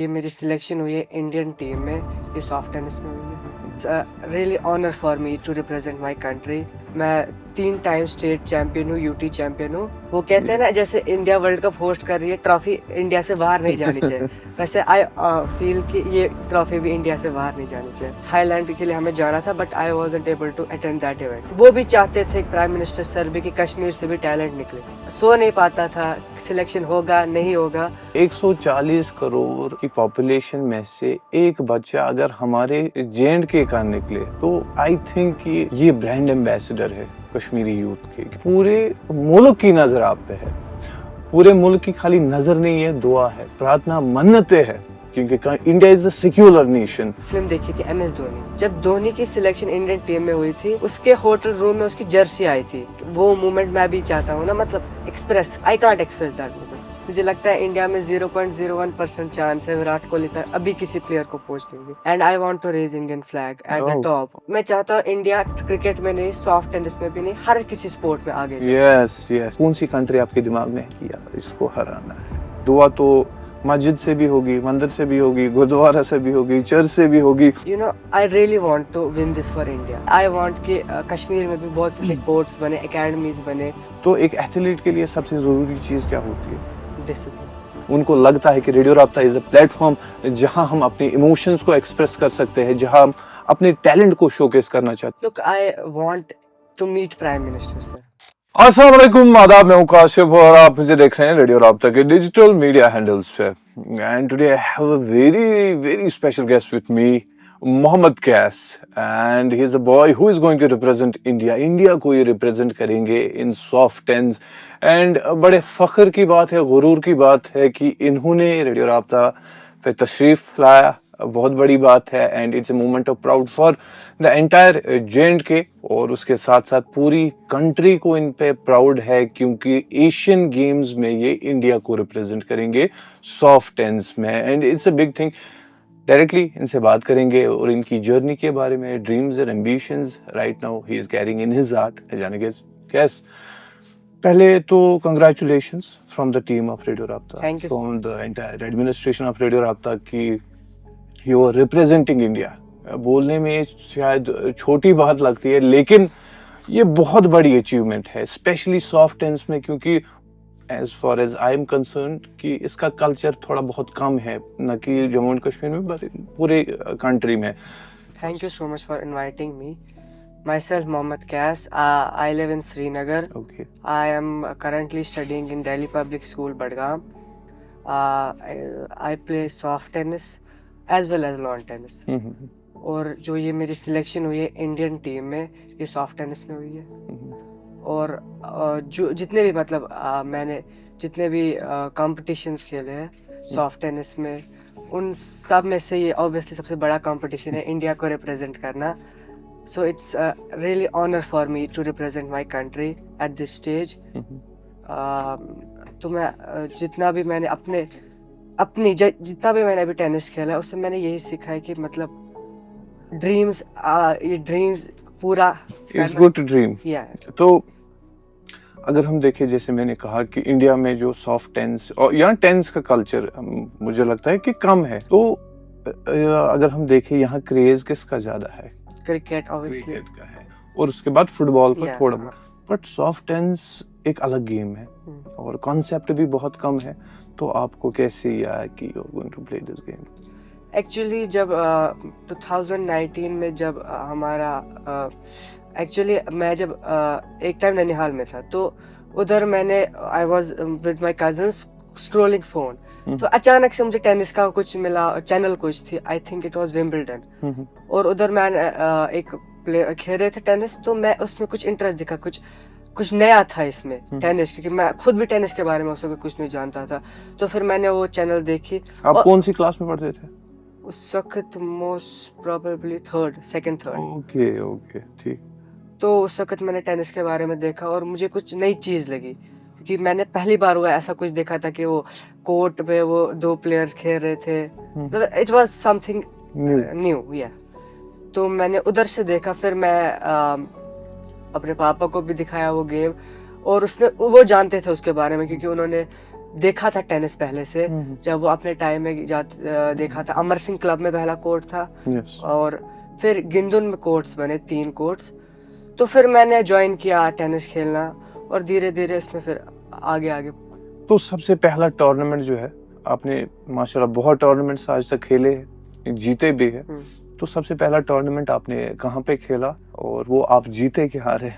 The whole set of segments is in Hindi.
ये मेरी सिलेक्शन हुई है इंडियन टीम में, ये सॉफ्ट टेनिस में हुई है। It's really honour for me to represent my country. मैं 3 टाइम स्टेट चैंपियन हूँ, यूटी चैंपियन हूँ। वो कहते हैं ना, जैसे इंडिया वर्ल्ड कप होस्ट कर रही है, ट्रॉफी इंडिया से बाहर नहीं जानी चाहिए। वैसे आई फील कि ये ट्रॉफी भी इंडिया से बाहर नहीं जानी चाहिए। थाईलैंड के लिए हमें जाना था, but I wasn't able to attend that event. वो भी चाहते थे प्राइम मिनिस्टर सर भी कि कश्मीर से भी टैलेंट निकले। सो नहीं पाता था, सिलेक्शन होगा नहीं होगा। 140 करोड़ की पॉपुलेशन में से एक बच्चा अगर हमारे जे.एंड.के का निकले तो आई थिंक कि ये ब्रांड एम्बेसडर है कश्मीरी यूथ के। पूरे मुल्क की नजर आप पे है, पूरे मुल्क की खाली नजर नहीं है, दुआ है, प्रार्थना, मन्नतें है, क्योंकि India is a secular nation. Film देखी थी MS धोनी। जब धोनी की सिलेक्शन इंडियन टीम में हुई थी, उसके होटल रूम में उसकी जर्सी आई थी। वो मोमेंट मैं भी चाहता हूँ ना, मतलब express, I can't express that moment. मुझे लगता है इंडिया में 0.01% चांस है विराट कोहली तक अभी किसी प्लेयर को पहुंचने की। And I want to raise Indian flag at the top. मैं चाहता हूँ इंडिया क्रिकेट में नहीं, सॉफ्ट टेनिस में भी नहीं, हर किसी स्पोर्ट में आगे जाए। यस। कौन सी कंट्री आपके दिमाग में है कि यार इसको हराना है? दुआ तो मस्जिद से भी होगी, मंदिर से भी होगी, गुरुद्वारा से भी होगी, चर्च से भी होगी। You know, I really want to win this for India. I want कि कश्मीर में भी बहुत सारे कोर्ट्स बने, एकेडमीज बने। तो एक एथलीट के लिए सबसे जरूरी चीज क्या होती है? डिसिप्लिन। उनको लगता है कि रेडियो राब्ता इज अ प्लेटफॉर्म जहां हम अपने इमोशंस को एक्सप्रेस कर सकते हैं, जहां हम अपने टैलेंट को शोकेस करना चाहते हैं। Look, I want to meet Prime Minister sir. अस्सलाम वालेकुम, आदाब, मैं हूं काशिफ और आप मुझे देख रहे हैं रेडियो राब्ता के डिजिटल मीडिया हैंडल्स पे। And today I have a very very special guest with me, Mohammad Qais, and he is a boy who is going to represent India. India को ये रिप्रेजेंट करेंगे इन सॉफ्ट टेंस। एंड बड़े फख्र की बात है, गुरूर की बात है कि इन्होंने रेडियो राब्ता पे तशरीफ लाया, बहुत बड़ी बात है। And it's a moment of proud for the entire J&K और उसके साथ साथ पूरी कंट्री को इन पे प्राउड है, क्योंकि एशियन गेम्स में ये इंडिया को रिप्रेजेंट करेंगे सॉफ्ट टेंस में। And it's a big thing. Directly इनसे बात करेंगे और इनकी जर्नी के बारे में, dreams and ambitions right now he is carrying in his heart. जानेंगे कैस। पहले तो congratulations from the team of radio राब्ता, Thank you. From the entire administration of radio राब्ता की यू आर रिप्रेजेंटिंग इंडिया। बोलने में शायद छोटी बात लगती है, लेकिन ये बहुत बड़ी अचीवमेंट है, स्पेशली सॉफ्ट टेंस में, क्योंकि as far as I am concerned कि इसका कल्चर थोड़ा बहुत कम है, न कि जम्मू एंड कश्मीर में बट पूरे कंट्री में। Thank you so much for inviting me. Myself Mohammad Kas. I live in Srinagar. Okay. I am currently studying in Delhi Public School, Badgam. I play soft tennis as well as lawn tennis. और जो ये मेरी सिलेक्शन हुई है इंडियन टीम में, ये सॉफ्ट टेनिस में हुई है। और जो जितने भी मतलब मैंने जितने भी कॉम्पिटिशन्स खेले हैं सॉफ्ट टेनिस में, उन सब में से ये ऑब्वियसली सबसे बड़ा कंपटीशन है इंडिया को रिप्रेजेंट करना। So it's really honour for me to represent my country at this stage. तो मैं जितना भी मैंने जितना भी मैंने अभी टेनिस खेला है, उससे मैंने यही सीखा है कि मतलब ड्रीम्स, ये ड्रीम्स पूरा इट्स गुड टू ड्रीम। तो अगर हम देखें, जैसे मैंने कहा कि इंडिया में जो सॉफ्ट टेंस और यहाँ टेंस का कल्चर मुझे लगता है कि कम है, तो अगर हम देखें यहाँ क्रेज किसका ज्यादा है? क्रिकेट ऑब्वियसली का है, और उसके बाद फुटबॉल का थोड़ा हाँ। बट सॉफ्ट टेंस एक अलग गेम है और कॉन्सेप्ट भी बहुत कम है। तो आपको कैसे यार कि you are going to play this game? Actually जब 2019 में जब हमारा एक्चुअली मैं जब एक टाइम नैनीहाल में था, तो उधर मैंने I was with my cousins scrolling phone, तो अचानक से मुझे टेनिस का कुछ मिला, चैनल कुछ थी, I think it was Wimbledon. और उधर मैं एक प्ले खेल रहे थे टेनिस, तो मैं उसमें कुछ इंटरेस्ट दिखा, कुछ नया था इसमें टेनिस, क्योंकि मैं खुद भी टेनिस के बारे में उस वक्त कुछ नहीं जानता था। तो फिर मैंने वो चैनल देखी। आप कौन सी क्लास में पढ़ते थे उस वक्त? Most probably second third. Okay ठीक। तो उस वक्त मैंने टेनिस के बारे में देखा और मुझे कुछ नई चीज़ लगी, क्योंकि मैंने पहली बार हुआ ऐसा कुछ देखा था कि वो कोर्ट पे वो 2 प्लेयर्स खेल रहे थे, मतलब इट वाज समथिंग न्यू या। तो मैंने उधर से देखा, फिर मैं अपने पापा को भी दिखाया वो गेम, और वो जानते थे उसके बारे में, क्योंकि उन्होंने देखा था टेनिस पहले से, जब वो अपने टाइम में देखा था। अमर सिंह क्लब में पहला कोर्ट था, यस। और फिर गिंदुन में कोर्ट्स बने, 3 कोर्ट्स। तो फिर मैंने ज्वाइन किया टेनिस खेलना, और धीरे धीरे इसमें फिर आगे आगे। तो सबसे पहला टूर्नामेंट जो है, आपने माशाल्लाह बहुत टूर्नामेंट्स आज तक खेले हैं, जीते भी हैं, तो सबसे पहला टूर्नामेंट आपने कहाँ पे खेला और वो आप जीते कि हारे?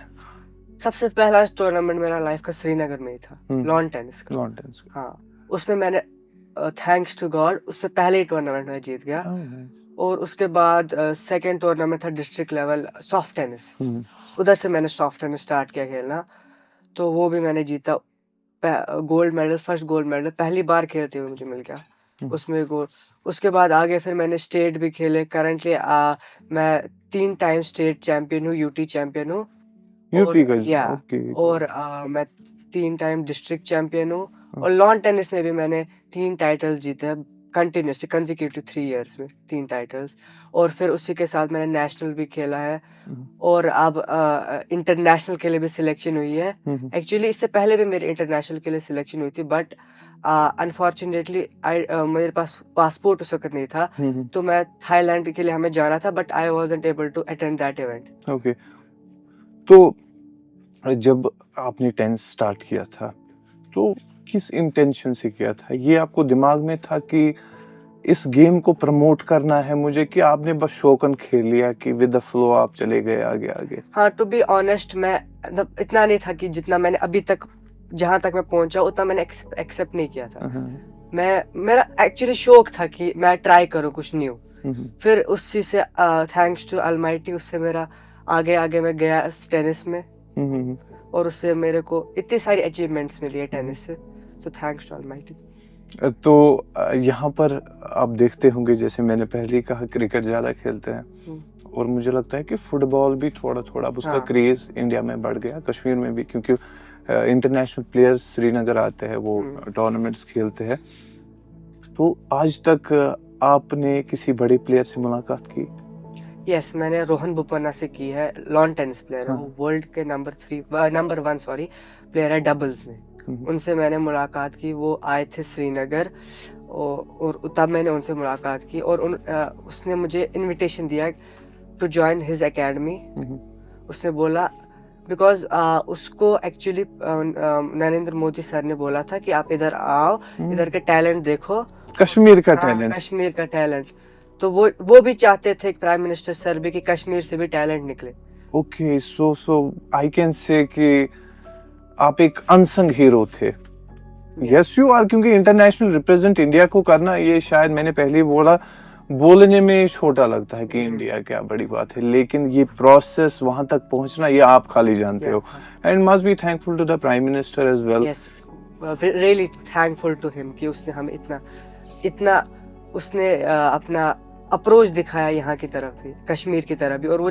सबसे पहला टूर्नामेंट मेरा लाइफ का श्रीनगर में ही था, लॉन टेनिस का। लॉन टेनिस का। हाँ, उसमें मैंने थैंक्स टू गॉड उसमें पहले ही टूर्नामेंट में जीत गया। और उसके बाद सेकंड टूर्नामेंट था डिस्ट्रिक्ट लेवल सॉफ्ट टेनिस, उधर से मैंने सॉफ्ट टेनिस स्टार्ट किया खेलना, तो वो भी मैंने जीता। Gold medal, first gold medal पहली बार खेलते हुए मुझे मिल गया उसमें गोल्ड। उसके बाद आगे फिर मैंने स्टेट भी खेले। करंटली मैं 3 टाइम स्टेट चैंपियन हूँ, यूटी चैंपियन हूँ, यूपी का? या ओके। और मैं 3 टाइम डिस्ट्रिक्ट चैंपियन हूँ। और लॉन टेनिस में भी मैंने 3 टाइटल जीते हैं कंटिन्यूसली, कंसेक्यूटिव 3 इयर्स में 3 टाइटल्स। और फिर उसी के साथ मैंने नेशनल भी खेला है, और अब इंटरनेशनल के लिए भी सिलेक्शन हुई है। एक्चुअली इससे पहले भी मेरी इंटरनेशनल के लिए सिलेक्शन हुई थी, बट अनफॉर्चुनेटली मेरे पास पासपोर्ट उस वक्त नहीं था, तो मैं थाईलैंड के लिए हमें जाना था, but I wasn't able to attend that event. Okay. तो जब आपने टेनिस स्टार्ट किया था, तो किस इंटेंशन से किया था? ये आपको दिमाग में था कि इस गेम को प्रमोट करना है मुझे, कि आपने बस शौकन खेल लिया कि विद द फ्लो आप चले गए आगे आगे? हाँ, टू बी ऑनेस्ट, मैं मतलब इतना नहीं था कि जितना मैंने अभी तक जहाँ तक मैं पहुंचा उतना मैंने एक्सेप्ट नहीं किया था। मेरा एक्चुअली शौक था कि मैं ट्राई करूँ कुछ न्यू। फिर उसी से थैंक्स टू अलमाइटी, उससे मेरा आगे आगे मैं गया टेनिस में, और उससे मेरे को इतनी सारी अचीवमेंट्स मिली है टेनिस से, तो थैंक्स टू अलमाइटी। तो यहाँ पर आप देखते होंगे, जैसे मैंने पहले ही कहा, क्रिकेट ज़्यादा खेलते हैं, और मुझे लगता है कि फुटबॉल भी थोड़ा थोड़ा उसका क्रेज़ इंडिया में बढ़ गया, कश्मीर में भी, क्योंकि इंटरनेशनल प्लेयर्स श्रीनगर आते हैं, वो टूर्नामेंट्स खेलते हैं। तो आज तक आपने किसी बड़े प्लेयर से मुलाकात की? यस, मैंने रोहन बोपन्ना से की है, लॉन टेनिस प्लेयर है, वो वर्ल्ड के नंबर 1 प्लेयर है डबल्स में। उनसे मैंने मुलाकात की, वो आए थे श्रीनगर, और तब मैंने उनसे मुलाकात की, और उसने मुझे इनविटेशन दिया टू जॉइन हिज एकेडमी। उसने बोला, बिकॉज उसको एक्चुअली नरेंद्र मोदी सर ने बोला था कि आप इधर आओ, इधर के टैलेंट देखो, कश्मीर का टैलेंट। कश्मीर का टैलेंट। तो वो भी चाहते थे, प्राइम मिनिस्टर सर भी, कि कश्मीर से भी टैलेंट निकले। Okay, so I can say कि आप एक अनसंग हीरो थे। यस यू आर, क्योंकि इंटरनेशनल रिप्रेजेंट इंडिया को करना, ये शायद मैंने पहले ही बोला, बोलने में छोटा लगता है कि इंडिया क्या बड़ी बात है, लेकिन ये प्रोसेस वहां तक पहुंचना, ये आप खाली जानते हो। And must be thankful to the prime minister as well. Yes, really thankful to him कि उसने हमें इतना उसने अपना अप्रोच दिखाया यहाँ की तरफ भी, कश्मीर की तरफ भी। और वो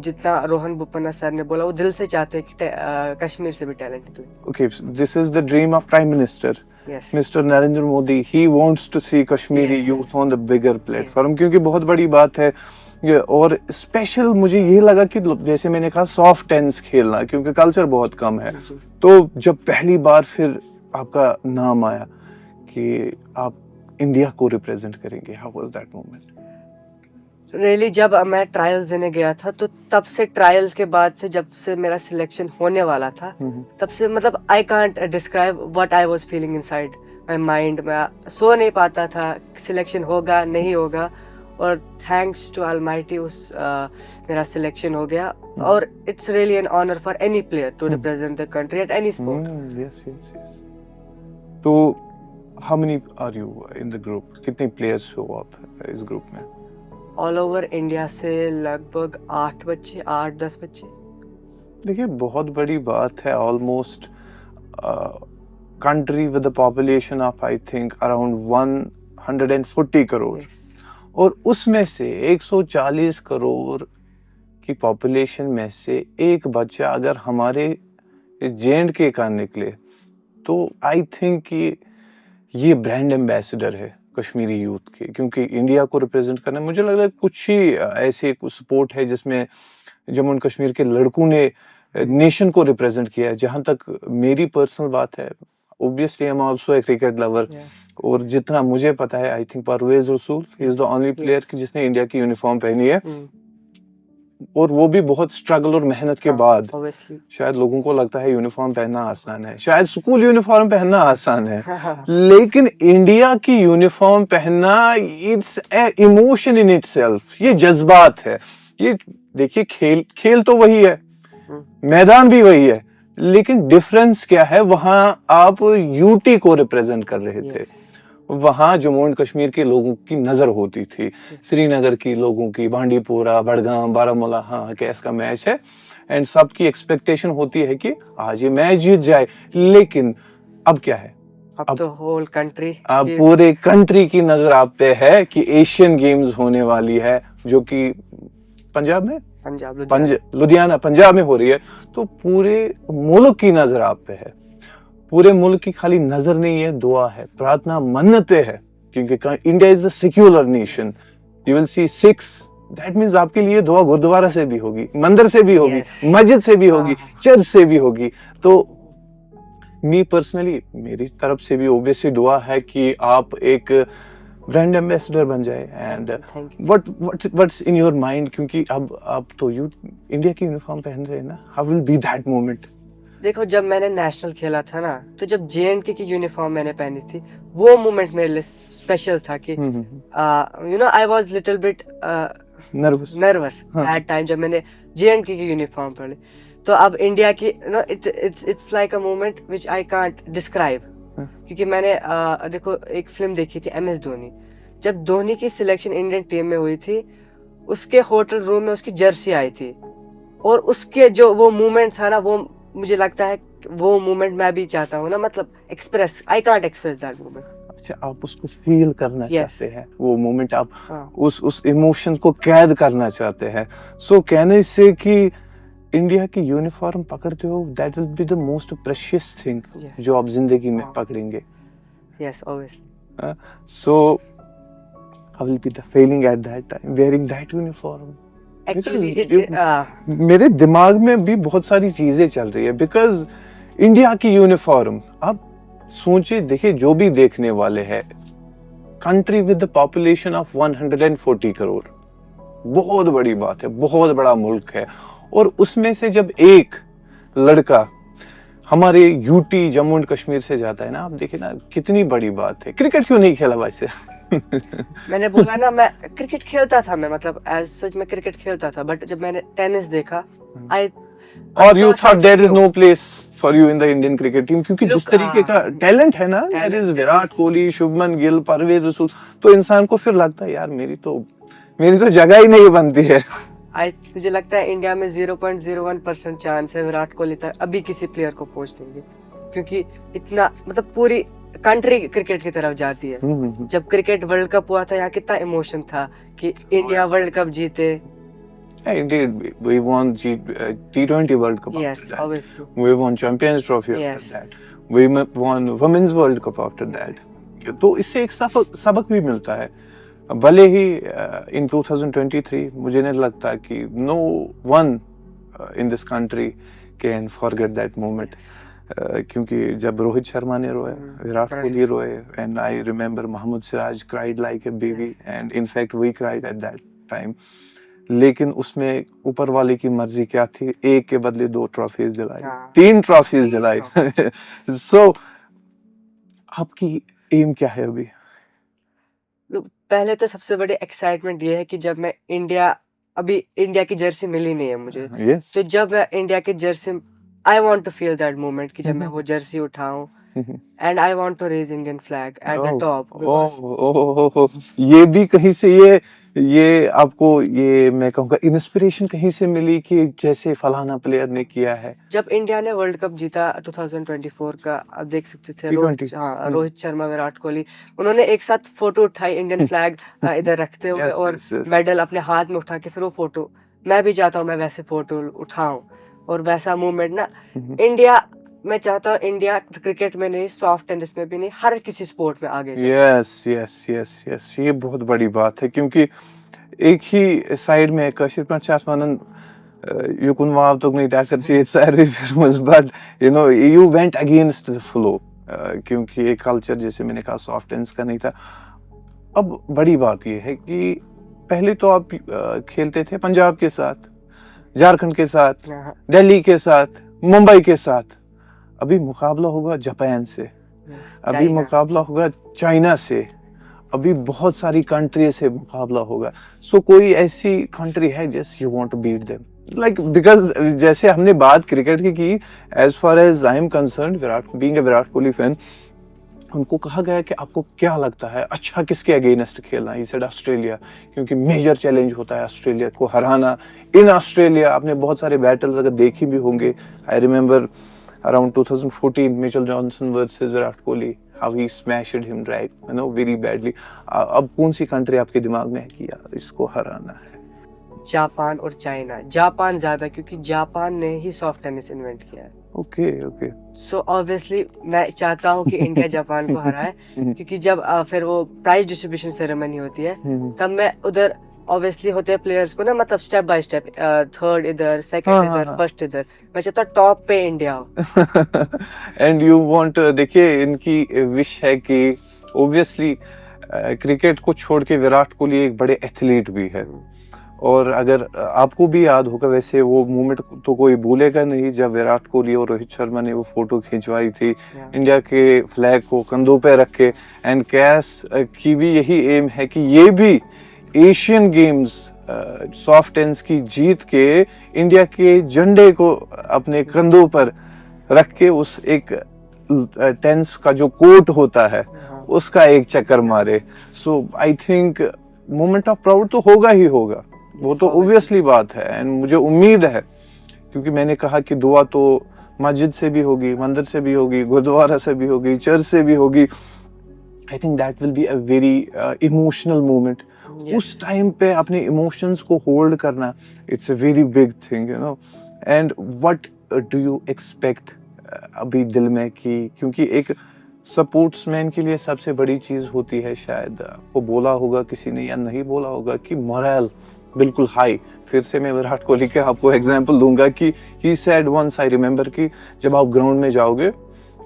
जितना रोहन बोपन्ना सर ने बोला, वो दिल से चाहते हैं कि कश्मीर से भी टैलेंट निकले। Okay, this is the dream of prime minister mister Narendra Modi. He wants to see Kashmiri youth on the bigger platform, क्योंकि बहुत बड़ी बात है। और स्पेशल मुझे ये लगा कि जैसे मैंने कहा, सॉफ्ट टेनिस खेलना, क्योंकि कल्चर बहुत कम है। तो जब पहली बार फिर आपका नाम आया कि आप इंडिया को रिप्रेजेंट करेंगे, how was that moment? Really जब मैं ट्रायल्स देने गया था, तो तब से, ट्रायल्स के बाद से, जब से मेरा सिलेक्शन होने वाला था, तब से मतलब आई can't describe what I was feeling inside my mind. मैं सो नहीं पाता था, सिलेक्शन होगा नहीं होगा, और थैंक्स टू अलमाइटी मेरा सिलेक्शन हो गया। और it's really an honour for any player to represent the country at any sport. Yes yes yes. तो how many are you in the group? कितने प्लेयर्स हो आप इस ग्रुप में? ऑल ओवर इंडिया से लगभग 8-10 बच्चे। देखिए, बहुत बड़ी बात है। Almost country with a population of I think around 140 crore, और उसमें से 140 करोड़ की पॉपुलेशन में से एक बच्चा अगर हमारे जे.एंड.के का निकले, तो आई थिंक कि ये ब्रांड एम्बेसडर है कश्मीरी यूथ के, क्योंकि इंडिया को रिप्रेजेंट करना, मुझे लग रहा है कुछ ही ऐसे स्पोर्ट है जिसमें जम्मू एंड कश्मीर के लड़कों ने नेशन को रिप्रेजेंट किया है। जहां तक मेरी पर्सनल बात है, obviously I'm also a cricket lover. Yeah. और जितना मुझे पता है, I think परवेज रसूल is the only player Yes. जिसने इंडिया की यूनिफॉर्म पहनी है, Hmm. और वो भी बहुत स्ट्रगल और मेहनत के हाँ, बाद। obviously. शायद लोगों को लगता है यूनिफॉर्म पहनना आसान है, शायद स्कूल यूनिफॉर्म पहनना आसान है, हाँ, लेकिन इंडिया की यूनिफॉर्म पहनना it's a emotion in itself. ये जज्बात है। ये देखिए, खेल तो वही है, मैदान भी वही है, लेकिन डिफरेंस क्या है, वहां आप यूटी को रिप्रेजेंट कर रहे थे, yes. वहां जम्मू एंड कश्मीर के लोगों की नजर होती थी, श्रीनगर की लोगों की, बांडीपोरा, बड़गाम, बारामूला, हाँ कैस का मैच है, एंड सबकी एक्सपेक्टेशन होती है कि आज ये मैच जीत जाए। लेकिन अब क्या है, अब तो होल कंट्री, अब पूरे कंट्री की नजर आप पे है कि एशियन गेम्स होने वाली है, जो कि पंजाब में, लुधियाना पंजाब में हो रही है। तो पूरे मुल्क की नजर आप पे है, पूरे मुल्क की खाली नजर नहीं है, दुआ है, प्रार्थना, मन्नतें है, क्योंकि India is a secular nation. You will see 6, that means आपके लिए दुआ गुरुद्वारा से भी होगी, मंदिर से भी होगी, मस्जिद से भी होगी, चर्च से भी होगी। तो मी पर्सनली, मेरी तरफ से भी ओब्वियसली दुआ है कि आप एक ब्रांड एम्बेसडर बन जाए। And what's in your mind, क्योंकि अब तो इंडिया की यूनिफॉर्म पहन रहे हैं ना, how will be that moment? देखो, जब मैंने नेशनल खेला था ना, तो जब JNK की यूनिफॉर्म मैंने पहनी थी, वो मोमेंट मेरे लिए स्पेशल था कि you know I was little bit nervous that time जब मैंने JNK की यूनिफॉर्म पहनी। तो अब इंडिया की, no it's like a moment which I can't describe, क्योंकि मैंने देखो एक फिल्म देखी थी MS धोनी। जब धोनी की सिलेक्शन इंडियन टीम में हुई थी, उसके होटल रूम में उसकी जर्सी आई थी, और उसके जो वो मोमेंट था ना, वो मुझे लगता है वो मोमेंट मैं भी चाहता हूँ ना, मतलब express, I can't express that moment. अच्छा, आप उसको फील करना चाहते हैं, वो मोमेंट आप उस इमोशन को कैद करना चाहते हैं। सो कहने से कि इंडिया की यूनिफॉर्म पकड़ते हो, that will be the most precious thing जो आप जिंदगी में पकड़ेंगे। Yes, obviously. So how will be the feeling at that time wearing that uniform? मेरे दिमाग में भी बहुत सारी चीजें चल रही है, बिकॉज इंडिया की यूनिफॉर्म, आप सोचिए, देखिए जो भी देखने वाले हैं, country with the population of 140 crore, बहुत बड़ी बात है, बहुत बड़ा मुल्क है, और उसमें से जब एक लड़का हमारे यूटी जम्मू एंड कश्मीर से जाता है ना, आप देखिए ना, कितनी बड़ी बात है। क्रिकेट क्यों नहीं खेला वैसे? मैंने बोला ना, मैं क्रिकेट खेलता था, मैं मतलब एज सच मैं क्रिकेट खेलता था, बट जब मैंने टेनिस देखा, और you thought there is no place for you in the Indian cricket team, क्योंकि जिस तरीके का टैलेंट है ना, देयर इज विराट कोहली, शुभमन गिल, परवेज रसूल, तो इंसान को फिर लगता है यार मेरी तो जगह ही नहीं बनती है। मुझे लगता है इंडिया में 0.01% चांस है विराट कोहली तक अभी किसी प्लेयर को पहुंच देंगे, क्योंकि इतना मतलब पूरी कंट्री क्रिकेट की तरफ जाती है। जब क्रिकेट वर्ल्ड कप हुआ था, यहाँ कितना इमोशन था कि इंडिया वर्ल्ड कप जीते। Indeed, we won T20 World Cup. Yes, after that. obviously. We won Champions Trophy Yes. after that. We won Women's World Cup after that. तो इससे एक सबक भी मिलता है। भले ही in 2023 मुझे नहीं लगता कि no one in this country can forget that moment. क्योंकि जब रोहित शर्मा ने रोए, विराट कोहली रोए, and I remember Mohammad Siraj cried like a baby, and in fact we cried at that time. लेकिन उसमें ऊपर वाले की मर्जी क्या थी, एक के बदले 2 ट्रॉफीज दिलाई, 3 ट्रॉफीज दिलाई। सो आपकी एम क्या है अभी? पहले तो सबसे बड़ी एक्साइटमेंट ये है कि जब मैं अभी इंडिया की जर्सी मिली नहीं है मुझे, तो जब मैं इंडिया की jersey, I want to feel that moment कि जब मैं वो जर्सी उठाऊं, and I want to raise Indian flag at the top. ये भी कहीं से ये आपको, ये मैं कहूँगा इंस्पिरेशन कहीं से मिली कि जैसे फलाना प्लेयर ने किया है? जब इंडिया ने वर्ल्ड कप जीता 2024 का, आप देख सकते थे रोहित शर्मा, विराट कोहली, उन्होंने एक साथ फोटो उठाई इंडियन फ्लैग इधर रखते हुए, और मेडल अपने हाथ में उठा के फिर वो फोटो, मैं भी चाहता हूँ मैं वैसे फोटो उठाऊं, और वैसा मूवमेंट ना इंडिया, मैं चाहता हूँ इंडिया क्रिकेट में नहीं, सॉफ्ट टेनिस में भी नहीं, हर किसी स्पोर्ट में आगे जाए। यस, ये बहुत बड़ी बात है, क्योंकि एक ही साइड में कशिर पर चासवानन युकुन वाव तो नहीं डाकर सी सारे films, but you know you went against the flow, क्योंकि एक कल्चर जैसे मैंने कहा सॉफ्ट टेनिस का नहीं था। अब बड़ी बात यह है कि पहले तो आप खेलते थे पंजाब के साथ, झारखंड के साथ, हाँ, दिल्ली के साथ, मुंबई के साथ। अभी मुकाबला होगा जापान से, yes, अभी चाइना। मुकाबला होगा चाइना से, अभी बहुत सारी कंट्री से मुकाबला होगा। सो कोई ऐसी कंट्री है just you want to beat them, like because जैसे हमने बात क्रिकेट की as far as I am concern, Virat being a Virat Kohli fan, उनको कहा गया कि आपको क्या लगता है अच्छा किसके अगेंस्ट खेलना, ही सेड ऑस्ट्रेलिया, क्योंकि मेजर चैलेंज होता है ऑस्ट्रेलिया को हराना। इन ऑस्ट्रेलिया आपने बहुत सारे बैटल्स अगर देखी भी होंगे, I remember around 2014 Mitchell Johnson versus Virat Kohli, how he smashed him, right, you know, very badly. अब कौन सी कंट्री आपके दिमाग में है कि यार इसको हराना है? जापान और चाइना। जापान ज्यादा, क्योंकि जापान ने ही सॉफ्ट टेनिस इन्वेंट किया है। Okay okay. सो ऑब्वियसली मैं चाहता हूँ कि इंडिया जापान को हराए, क्योंकि जब फिर वो प्राइज डिस्ट्रीब्यूशन सेरेमनी होती है तब मैं उधर, ऑब्वियसली होते हैं प्लेयर्स को ना, मतलब स्टेप बाय स्टेप, थर्ड इधर, सेकंड इधर, फर्स्ट इधर, मैं चाहता हूँ टॉप पे इंडिया हो। एंड यू वांट, देखिए इनकी विश है कि ऑब्वियसली क्रिकेट को छोड़ के विराट कोहली एक बड़े एथलीट भी है, और अगर आपको भी याद होगा वैसे वो मूवमेंट तो कोई भूलेगा नहीं जब विराट कोहली और रोहित शर्मा ने वो फोटो खिंचवाई थी इंडिया के फ्लैग को कंधों पे रख के। एंड कैस की भी यही एम है कि ये भी एशियन गेम्स सॉफ्ट टेनिस की जीत के इंडिया के झंडे को अपने कंधों पर रख के उस एक टेनिस का जो कोर्ट होता है उसका एक चक्कर मारे। So I think moment of proud तो होगा ही होगा, वो तो ऑब्वियसली बात है। एंड मुझे उम्मीद है, क्योंकि मैंने कहा कि दुआ तो मस्जिद से भी होगी, मंदिर से भी होगी, गुरुद्वारा से भी होगी, चर्च से भी होगी। I think that will be a very emotional moment. उस टाइम पे अपने इमोशंस को होल्ड करना, it's a very big thing, you know. And what do you expect अभी दिल में कि, क्योंकि एक स्पोर्ट्समैन के लिए सबसे बड़ी चीज होती है, शायद आपको बोला होगा किसी ने या नहीं बोला होगा, कि मोरल बिल्कुल हाई। फिर से मैं विराट कोहली के आपको एग्जांपल दूंगा कि he said once, I remember, कि जब आप ग्राउंड में जाओगे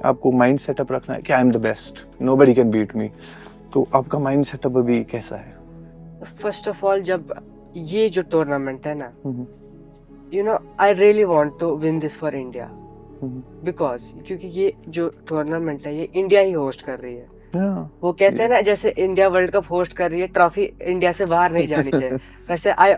आपको माइंड सेटअप रखना है कि I am the best, nobody can beat me. तो आपका माइंड सेटअप अभी कैसा है? फर्स्ट ऑफ ऑल, जब ये जो टूर्नामेंट है ना, you know, I really want to win this for India, because क्योंकि ये जो टूर्नामेंट है ये इंडिया ही होस्ट कर रही है। वो कहते हैं ना, जैसे इंडिया वर्ल्ड कप होस्ट कर रही है, ट्रॉफी इंडिया से बाहर नहीं जानी चाहिए। वैसे आई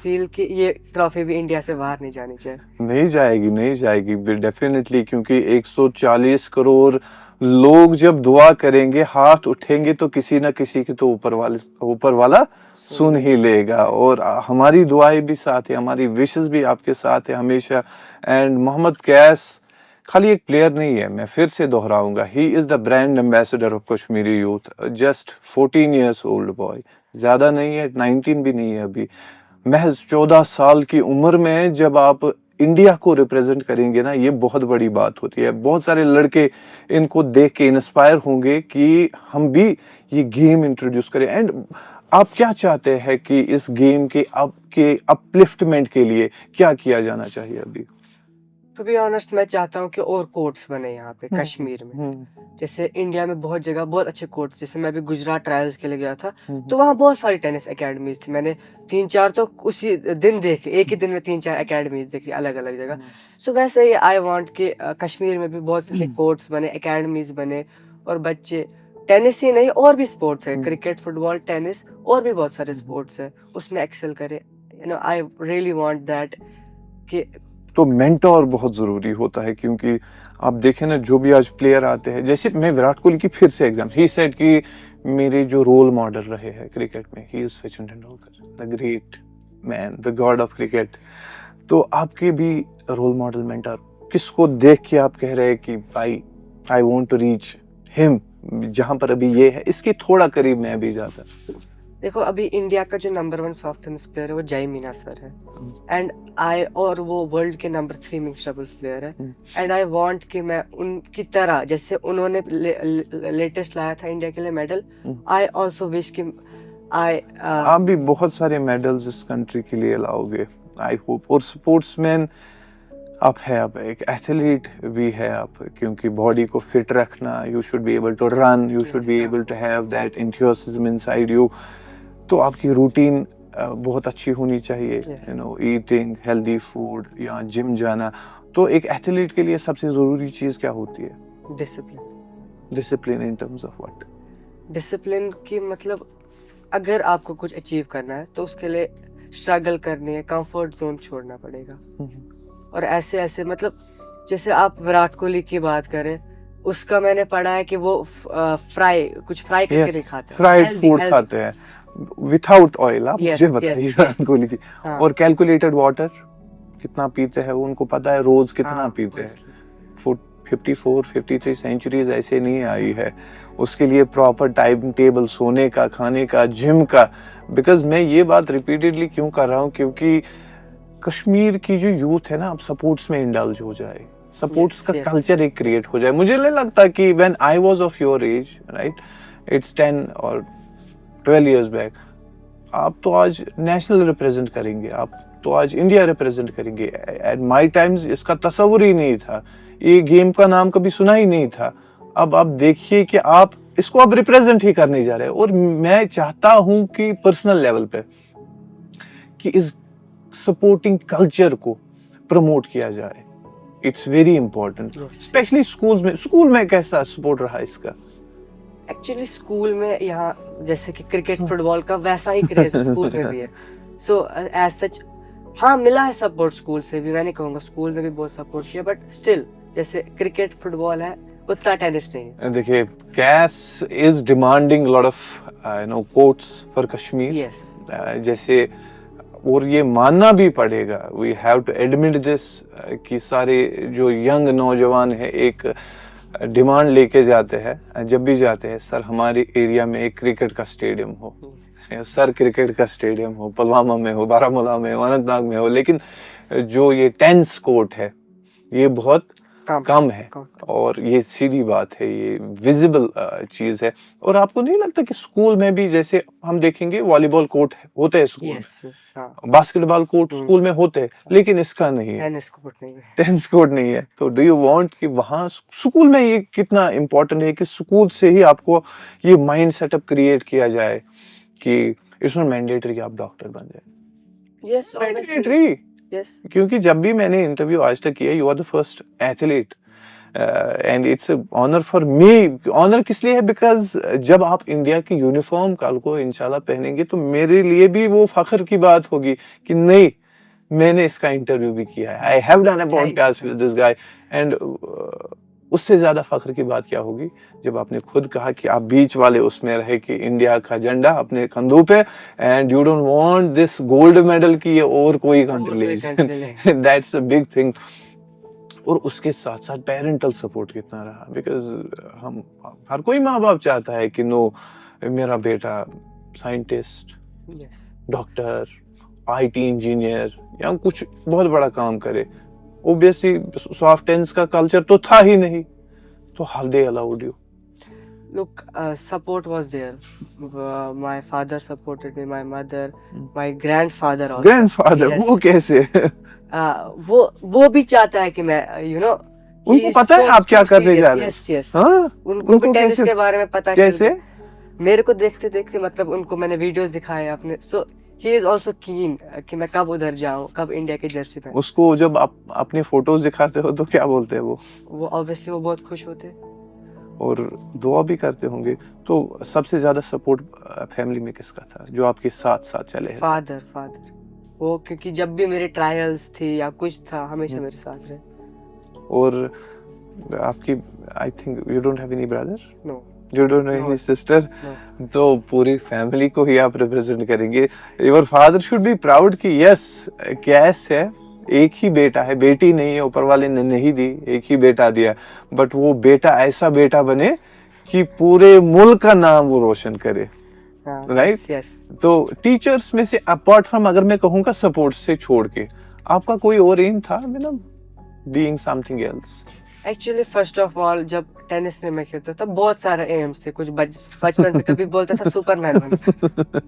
फील कि ये ट्रॉफी भी इंडिया से बाहर नहीं जानी चाहिए। नहीं जाएगी, नहीं जाएगी डेफिनेटली, क्योंकि 140 करोड़ लोग जब दुआ करेंगे, हाथ उठेंगे, तो किसी ना किसी के तो ऊपर वाला सुन ही लेगा। और हमारी दुआएं भी साथ है, हमारी विशेस भी आपके साथ है हमेशा। एंड मोहम्मद कैस खाली एक प्लेयर नहीं है, मैं फिर से दोहराऊंगा, he is the brand ambassador of Kashmiri youth. Just 14 years old boy, ज्यादा नहीं है, 19 भी नहीं है अभी, महज 14 साल की उम्र में जब आप इंडिया को रिप्रेजेंट करेंगे ना, ये बहुत बड़ी बात होती है। बहुत सारे लड़के इनको देख के इंस्पायर होंगे कि हम भी ये गेम इंट्रोड्यूस करें। एंड आप क्या चाहते हैं कि इस गेम के आपके अपलिफ्टमेंट के लिए क्या किया जाना चाहिए अभी? टू बी ऑनेस्ट, मैं चाहता हूँ कि और कोर्ट्स बने यहाँ पे कश्मीर में। जैसे इंडिया में बहुत जगह बहुत अच्छे कोर्ट्स, जैसे मैं भी गुजरात ट्रायल्स के लिए गया था, तो वहाँ बहुत सारी टेनिस एकेडमीज थी। मैंने 3-4 तो उसी दिन देखे, एक ही दिन में 3-4 एकेडमीज देखी अलग अलग जगह। सो वैसे ही आई वांट कि कश्मीर में भी बहुत सारे कोर्ट्स बने, एकेडमीज बने, और बच्चे टेनिस ही नहीं और भी स्पोर्ट्स है, क्रिकेट, फुटबॉल, टेनिस, और भी बहुत सारे स्पोर्ट्स है, उसमें एक्सेल करे। You know, I really want that कि तो मेंटोर बहुत जरूरी होता है, क्योंकि आप देखें ना, जो भी आज प्लेयर आते हैं, जैसे मैं विराट कोहली की फिर से एग्जाम, ही सेड कि मेरे जो रोल मॉडल रहे हैं क्रिकेट में, he is Sachin Tendulkar, the great man, the God of cricket. तो आपके भी रोल मॉडल मेंटर किसको देख के आप कह रहे हैं कि भाई I want to reach him, जहां पर अभी ये है इसके थोड़ा करीब मैं भी जाता? देखो, अभी इंडिया का जो नंबर 1 सॉफ्ट टेनिस प्लेयर है वो जय मीना सर है, एंड और वो वर्ल्ड के नंबर 3 मिक्स्ड डबल्स प्लेयर है। एंड आई वांट कि मैं उनकी तरह, जैसे उन्होंने लेटेस्ट लाया था इंडिया के लिए मेडल, आई आल्सो विश कि आप भी बहुत सारे मेडल्स इस कंट्री के लिए लाओगे, आई होप। और स्पोर्ट्समैन आप है, आप एक एथलीट भी है आप, क्योंकि बॉडी को फिट रखना, you should be able to run, you should be able to have that enthusiasm inside you. तो आपकी रूटीन बहुत अच्छी होनी चाहिए, you know, eating healthy food या जिम जाना। तो एक एथलीट के लिए सबसे ज़रूरी चीज़ क्या होती है? Discipline. Discipline in terms of what? Discipline की मतलब अगर आपको कुछ अचीव करना है तो उसके लिए स्ट्रगल करनी है, कंफर्ट जोन छोड़ना पड़ेगा। और ऐसे ऐसे मतलब जैसे आप विराट कोहली की बात करें, उसका मैंने पढ़ा है कि वो कुछ फ्राई करके नहीं खाते, फ्राइड हेल्दी फूड खाते हैं विदाउट ऑयल। आप Yes, मुझे yes, बताइए yes. विराट कोहली की। हाँ, और कैलकुलेटेड वाटर कितना पीते हैं, उनको पता है रोज कितना हाँ, पीते हैं। obviously. 54 53 सेंचुरीज ऐसे नहीं आई है। उसके लिए प्रॉपर टाइम टेबल, सोने का, खाने का, जिम का। बिकॉज मैं ये बात रिपीटेडली क्यों कर रहा हूँ, क्योंकि कश्मीर की जो यूथ है ना, अब सपोर्ट्स में इंडल्ज हो जाए, सपोर्ट्स Yes, का yes. कल्चर एक क्रिएट हो जाए। मुझे नहीं लगता कि when I was of your age, right, it's 10 और 12 इयर्स बैक, आप तो आज नेशनल रिप्रेजेंट करेंगे, आप तो आज इंडिया रिप्रेजेंट करेंगे। एट माय टाइम्स इसका तस्वुर ही नहीं था, ये गेम का नाम कभी सुना ही नहीं था। अब आप देखिए कि आप इसको अब रिप्रेजेंट ही करने जा रहे हैं। और मैं चाहता हूं कि पर्सनल लेवल पे कि इस सपोर्टिंग कल्चर को प्रमोट किया जाए। It's very important, specially school में कैसा सपोर्ट रहा इसका? एक्चुअली स्कूल में यहाँ जैसे कि क्रिकेट फुटबॉल का वैसा ही क्रेज स्कूल में भी है। सो एज सच हाँ मिला है सपोर्ट स्कूल से भी, मैं नहीं कहूँगा स्कूल ने भी बहुत सपोर्ट किया, बट स्टिल जैसे क्रिकेट फुटबॉल है उतना टेनिस नहीं है। देखिए, case is demanding lot of quotes for Kashmir. Yes, जैसे, और ये मानना भी पड़ेगा, we have to admit this, कि सारे जो यंग नौजवान है एक डिमांड लेके जाते हैं जब भी जाते हैं, सर हमारे एरिया में एक क्रिकेट का स्टेडियम हो, सर क्रिकेट का स्टेडियम हो, पुलवामा में हो, बारामूला में हो, अनंतनाग में हो। लेकिन जो ये टेनिस कोर्ट है ये बहुत कम है, और ये सीधी बात है, ये विजिबल चीज है। और आपको नहीं लगता कि स्कूल में भी जैसे हम देखेंगे वॉलीबॉल कोर्ट होते हैं स्कूल में, बास्केटबॉल कोर्ट स्कूल में होते हैं, लेकिन इसका नहीं है, टेनिस कोर्ट नहीं है। तो डू यू वांट कि वहाँ स्कूल में ये कितना इम्पोर्टेंट है कि स्कूल से ही आपको ये माइंड सेटअप क्रिएट किया जाए कि इट्स नॉट मैंडेटरी कि आप डॉक्टर बन जाए। Yes, mandatory. Yes. क्योंकि जब भी मैंने इंटरव्यू आज तक किया, you are the first athlete and it's honour for me. Honour किस लिए है? बिकॉज जब आप इंडिया की यूनिफॉर्म कल को इंशाल्लाह पहनेंगे तो मेरे लिए भी वो फख्र की बात होगी कि नहीं, मैंने इसका इंटरव्यू भी किया है, I have done a podcast with this guy. And उससे ज्यादा फख्र की बात क्या होगी जब आपने खुद कहा कि आप बीच वाले उसमें रहे कि इंडिया का झंडा अपने कंधों पे, and you don't want this gold medal की ये और कोई कंट्री ले। That's a big thing. और उसके साथ साथ पेरेंटल सपोर्ट कितना रहा, बिकॉज हम हर कोई माँ बाप चाहता है कि नो मेरा बेटा साइंटिस्ट, डॉक्टर, IT इंजीनियर या कुछ बहुत बड़ा काम करे। Obviously, soft tense का culture तो था ही नहीं, तो how they allowed you? Look, support was there. My father supported me, my mother, my grandfather also. Grandfather, yes. वो कैसे? वो भी चाहता है कि मैं, you know, उनको पता है आप क्या करने जा रहे हैं? Yes, yes. हाँ? उनको भी टेनिस के बारे में पता कैसे? मेरे को देखते देखते मतलब उनको मैंने वीडियोस दिखाए अपने, so he is also keen कि मैं कब उधर जाऊं, कब इंडिया की जर्सी पहनूं। उसको जब आप अपने फोटोज दिखाते हो तो क्या बोलते हैं वो ऑब्वियसली वो बहुत खुश होते और दुआ भी करते होंगे। तो सबसे ज्यादा सपोर्ट फैमिली में किसका था जो आपके साथ साथ चले हैं? फादर। वो क्योंकि जब भी मेरे ट्रायल्स थी या कुछ था हमेशा मेरे साथ रहे। और आपकी, I think you don't have any brother? No. You don't have any sister? No. तो पूरी फैमिली को ही आप रिप्रेजेंट करेंगे। Your father should be proud कि yes, कैस है, एक ही बेटा है, बेटी नहीं है, ऊपर वाले ने नहीं दी, एक ही बेटा दिया, बट वो बेटा ऐसा बेटा बने कि पूरे मुल्क का नाम वो रोशन करे, राइट? yes. तो टीचर्स में से अपार्ट फ्रॉम, अगर मैं कहूँगा सपोर्ट से छोड़ के, आपका कोई और एम था मतलब being something else? Actually first of all जब टेनिस में मैं खेलता था बहुत सारे एम्स थे, कुछ बचपन में कभी बोलता था सुपरमैन बनना,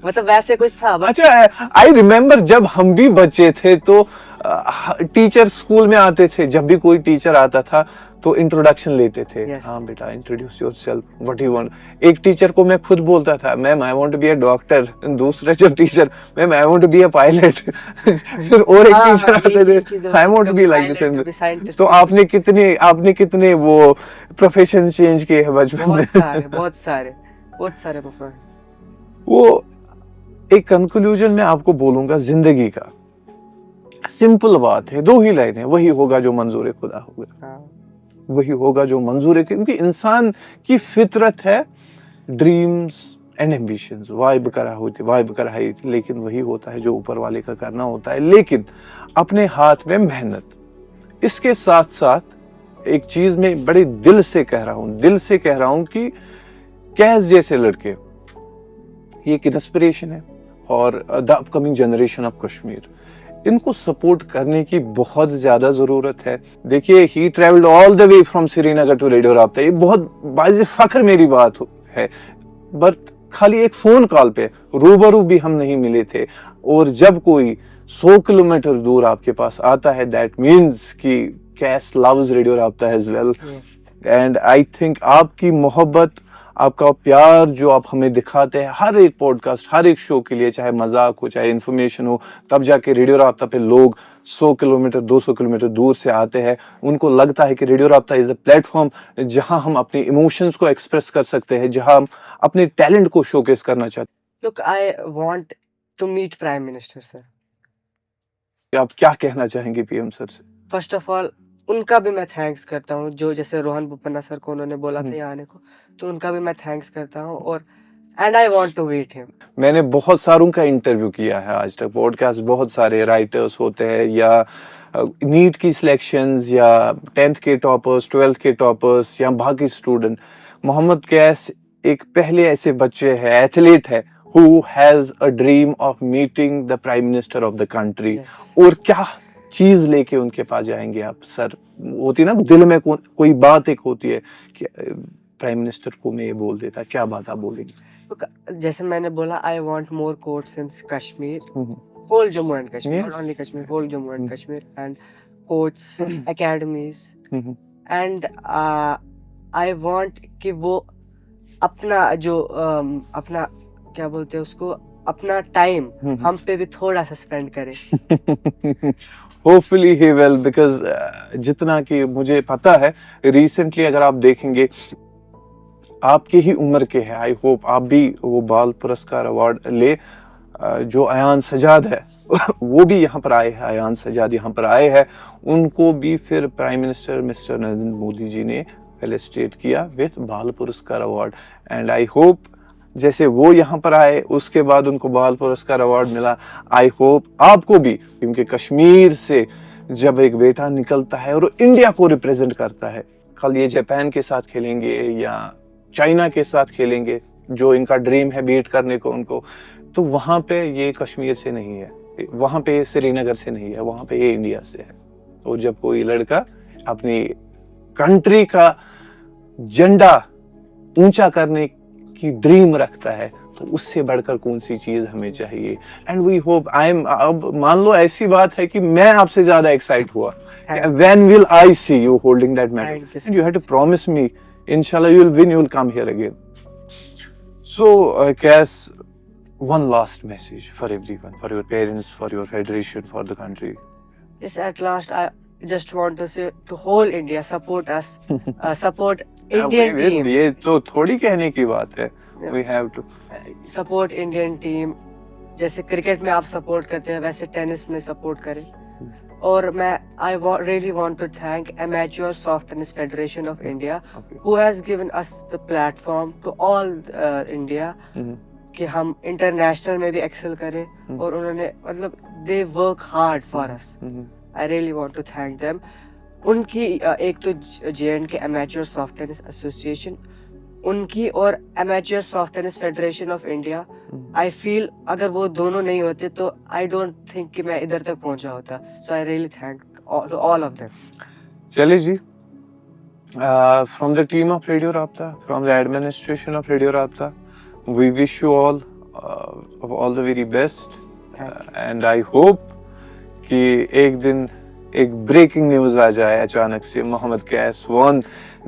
मतलब वैसे कुछ था। अच्छा, आई रिमेम्बर जब हम भी बच्चे थे तो टीचर स्कूल में आते थे, जब भी कोई टीचर आता था तो इंट्रोडक्शन लेते थे। Yes. हाँ बेटा, introduce yourself, what you want. एक टीचर को मैं खुद बोलता था, ma'am I want to be a doctor. दूसरा जब teacher, ma'am I want to be a pilot. फिर और एक हाँ, टीचर आते ये थे, चीजें आई होती वांट टू कभी बी लाइक पायलट कभी दिस। साइंटिस्ट तो कभी आपने कितने वो प्रोफेशन चेंज किए हैं बचपन में? बहुत सारे परफॉर्मेंस। वो एक कंक्लूजन में आपको बोलूंगा जिंदगी का, सिंपल बात है, 2 ही लाइनें, वही होगा जो मंजूर खुदा होगा। हाँ, वही होगा जो मंजूर है, क्योंकि इंसान की फितरत है ड्रीम्स एंड एम्बिशंस, वाइब करा है, लेकिन वही होता है जो ऊपर वाले का करना होता है, लेकिन अपने हाथ में मेहनत। इसके साथ साथ एक चीज में बड़े दिल से कह रहा हूं कि कैस जैसे लड़के ये एक इंस्पिरेशन है, और the upcoming generation of Kashmir, इनको सपोर्ट करने की बहुत ज्यादा जरूरत है। देखिए, he travelled all the way from Srinagar to Radio Rabta, ये बहुत बाइज़ फख्र मेरी बात है, बट खाली एक फोन कॉल पे रूबरू भी हम नहीं मिले थे। और जब कोई 100 किलोमीटर दूर आपके पास आता है, दैट मीन्स कि Qais loves radio Rabta as well. yes. And I think आपकी मोहब्बत, आपका प्यार जो आप हमें दिखाते हैं हर एक पॉडकास्ट, हर एक शो के लिए, चाहे मजाक हो चाहे इन्फॉर्मेशन हो, तब जाके रेडियो राब्ता पे लोग 100 किलोमीटर 200 किलोमीटर दूर से आते हैं। उनको लगता है कि रेडियो राब्ता इज अ प्लेटफॉर्म जहां हम अपने इमोशंस को एक्सप्रेस कर सकते हैं, जहां हम अपने टैलेंट को शोकेस करना चाहते Look, I want to meet Prime Minister, sir. हैं। आप क्या कहना चाहेंगे पीएम सर से? फर्स्ट ऑफ ऑल उनका भी मैं थैंक्स करता हूँ, जो जैसे रोहन बोपन्ना सर को उन्होंने बोला था यहाँ आने को, तो उनका भी मैं थैंक्स करता हूँ। और and I want to meet him. मैंने बहुत सारों का इंटरव्यू किया है आज तक, पॉडकास्ट, बहुत सारे राइटर्स होते हैं, या नीट की सिलेक्शंस, या 10th के टॉपर्स, 12th के टॉपर्स, या बाकी स्टूडेंट। मोहम्मद कैस एक पहले ऐसे बच्चे हैं, एथलीट है, who has a dream of meeting the prime minister of the country। Yes. और क्या चीज लेके उनके पास जाएंगे आप सर? होती ना दिल में कोई बात एक होती है कि प्राइम मिनिस्टर को मैं ये बोल देता, क्या बात आप बोलेंगे? Look, जैसे मैंने बोला, I want more courts in Kashmir, whole Jammu and Kashmir, Yes. not only Kashmir, whole Jammu and Kashmir, and courts, academies, and I want कि वो अपना जो अपना क्या बोलते हैं उसको, अपना टाइम हम पे भी थोड़ा सा स्पेंड करे। Hopefully he will, because जितना कि मुझे पता है, रिसेंटली अगर आप देखेंगे, आपकी ही उम्र के हैं, आई होप आप भी वो बाल पुरस्कार अवार्ड ले। जो अयान सजाद है वो भी यहाँ पर आए हैं, अयान सजाद यहाँ पर आए हैं, उनको भी फिर prime minister mister Narendra Modi ji ने फेलिसिटेट किया विद बाल पुरस्कार अवार्ड। एंड आई होप जैसे वो यहाँ पर आए, उसके बाद उनको बाल पुरस्कार अवार्ड मिला, आई होप आपको भी, क्योंकि कश्मीर से जब एक बेटा निकलता है और इंडिया को रिप्रेजेंट करता है, कल ये जापान के साथ खेलेंगे या चाइना के साथ खेलेंगे, जो इनका ड्रीम है बीट करने को उनको, तो वहां पे ये कश्मीर से नहीं है, वहां पे श्रीनगर से नहीं है, वहां पे ये इंडिया से है। तो जब कोई लड़का अपनी कंट्री का झंडा ऊंचा करने की ड्रीम रखता है, तो उससे बढ़कर कौन सी चीज हमें चाहिए। एंड वी होप, अब मान लो ऐसी बात है कि मैं आपसे ज्यादा एक्साइट हुआ, when will I see you holding that medal? And you had to promise me, inshallah you will win, you will come here again. So Cass, one last message for everyone, for your parents, for your federation, for the country. Yes, at last I just want to say to whole India, support us, support Indian team. ये तो थोड़ी कहने की बात है, we have to support Indian team। जैसे क्रिकेट में आप सपोर्ट करते हैं, वैसे टेनिस में सपोर्ट करें। और मैं I really want to thank Amateur Soft Tennis Federation of India, who has given us the platform to all India कि हम इंटरनेशनल में भी एक्सेल करें। और उन्होंने मतलब they work hard for us। I really want to thank them। उनकी एक तो J&K Amateur Soft Tennis Association, उनकी और Amateur Soft Tennis Federation of India, I feel अगर वो दोनों नहीं होते तो I don't think कि मैं इधर तक पहुंचा होता। So I really thank all of them। चलिए जी, from the team of Radio Rabta, from the administration of Radio Rabta, we wish you all the very best, and I hope कि एक दिन एक ब्रेकिंग न्यूज आ जाए अचानक से, मोहम्मद कैस won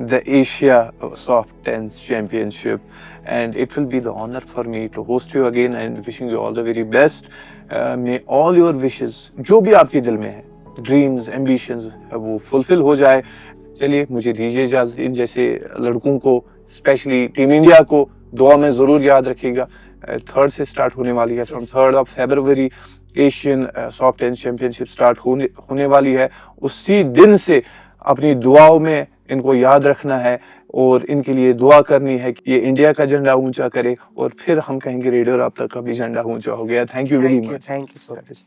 the Asia Soft Tennis Championship, and it will be the honor for me to host you again and wishing you all the very best. May all your wishes, जो भी आपके दिल में है, ड्रीम्स, एम्बिशंस, वो फुलफिल हो जाए। चलिए मुझे दीजिए इजाजत। इन जैसे लड़कों को, स्पेशली टीम इंडिया को दुआ में जरूर याद रखिएगा। 3rd से स्टार्ट होने वाली है, from 3rd of February Asian soft tennis championship start होने वाली है। उसी दिन से अपनी दुआओं में इनको याद रखना है और इनके लिए दुआ करनी है कि ये इंडिया का झंडा ऊंचा करे, और फिर हम कहेंगे रेडियो राब्ता का भी झंडा ऊंचा हो गया। Thank you very much. Thank you so much.